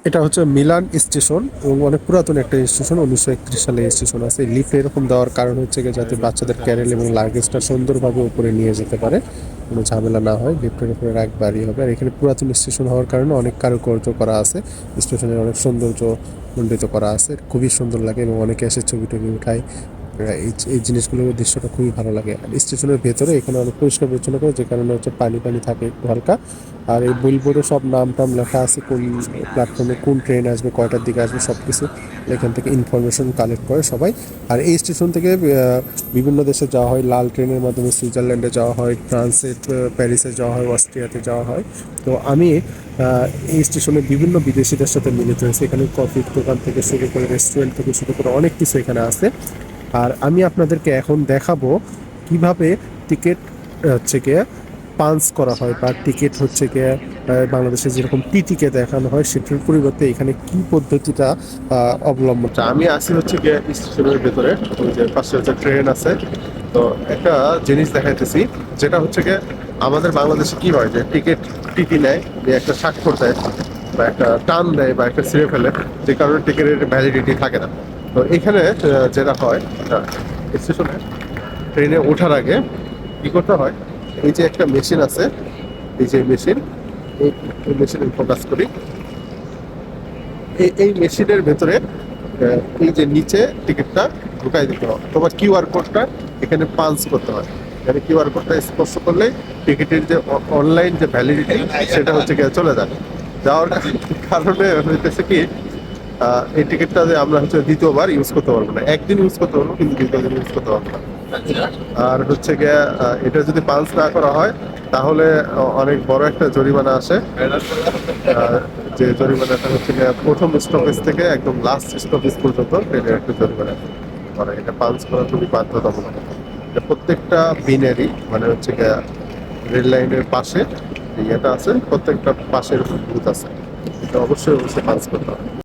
এটা হচ্ছে Milan station এবং অনেক পুরাতন একটা স্টেশন, 1931 সালে স্টেশন আছে। লিফট এরকম দেওয়ার কারণ হচ্ছে গিয়ে যাতে বাচ্চাদের ক্যারেল এবং লাগেজটা সুন্দরভাবে উপরে নিয়ে যেতে পারে, কোনো ঝামেলা না হয়, লিফটের উপরে রাখবারই হবে। আর এখানে পুরাতন স্টেশন হওয়ার কারণে অনেক কারুকার্য করা আছে, স্টেশনের অনেক সৌন্দর্য মণ্ডিত করা আছে, খুবই সুন্দর লাগে এবং অনেকে এসে ছবি টবি উঠায়। এই এই জিনিসগুলোর দৃশ্যটা খুবই ভালো লাগে। আর স্টেশনের ভেতরে এখানে অনেক পরিষ্কার পরিচ্ছন্ন করে, যে কারণে হচ্ছে পানি পানি থাকে একটু হালকা। আর এই বিলবোর্ডে সব নাম টাম লেখা আছে, কোন প্ল্যাটফর্মে কোন ট্রেন আসবে, কয়টার দিকে আসবে, সব কিছু এখান থেকে ইনফরমেশন কালেক্ট করে সবাই। আর এই স্টেশন থেকে বিভিন্ন দেশে যাওয়া হয়, লাল ট্রেনের মাধ্যমে সুইজারল্যান্ডে যাওয়া হয়, ফ্রান্সে প্যারিসে যাওয়া হয়, অস্ট্রিয়াতে যাওয়া হয়। তো আমি এই স্টেশনে বিভিন্ন বিদেশিদের সাথে মিলিত হয়েছে। এখানে কফির দোকান থেকে শুরু করে, রেস্টুরেন্ট থেকে শুরু করে অনেক কিছু এখানে আছে। আর আমি আপনাদেরকে এখন দেখাবো কিভাবে টিকিট হচ্ছে গিয়ে পাঞ্চ করা হয়, বা টিকিট হচ্ছে গিয়ে বাংলাদেশে যেরকম টিটিকে দেখানো হয় সেটার পরিবর্তে এখানে কি পদ্ধতিটা অবলম্বন। আমি আসি হচ্ছে গিয়ে স্টেশনের ভেতরে, ওই যে পাশে হচ্ছে ট্রেন আছে। তো একটা জিনিস দেখাইতেছি, যেটা হচ্ছে গিয়ে আমাদের বাংলাদেশে কি হয় যে টিকিট টিটি নেয়, যে একটা স্বাক্ষর দেয় বা একটা টান দেয় বা একটা ছিঁড়ে ফেলে, যে কারণে টিকিটের ভ্যালিডিটি থাকে না। তো এখানে যেটা হয়, স্টেশনে ট্রেনে ওঠার আগে কি করতে হয়, এই যে একটা মেশিন আছে, এই যে মেশিন, এই মেশিনে ফোকাস করি, এই মেশিনের ভেতরে এই যে নিচে টিকিটটা ঢুকাই দিতে হবে। তোমার কিউআর কোডটা এখানে পাঞ্চ করতে হয়। এখানে কিউআর কোডটা স্পর্শ করলে টিকিটের যে অনলাইন যে ভ্যালিডিটি সেটা হচ্ছে গিয়ে চলে যাবে। যাওয়ার কারণে হইতেছে কি, এই টিকিটটা যে আমরা হচ্ছে দ্বিতীয়বার ইউজ করতে পারবো না। একদিন ইউজ করতে পারবো কিন্তু দ্বিতীয় দিন ইউজ করতে পারবো না। আর হচ্ছে গিয়ে এটা যদি পাঞ্চ না করা হয় তাহলে অনেক বড় একটা জরিমানা আসে। যে জরিমানাটা হচ্ছে গিয়ে প্রথম স্টপেজ থেকে একদম লাস্ট স্টপেজ পর্যন্ত ট্রেনের একটা জরিমানা করে। এটা পাঞ্চ করা খুবই বাধ্যতামূলক। এটা প্রত্যেকটা বিনেরই মানে হচ্ছে গিয়ে রেল লাইনের পাশে যে ইয়েটা আছে, প্রত্যেকটা পাশের বুথ আছে, এটা অবশ্যই অবশ্যই পাঞ্চ করতে হবে।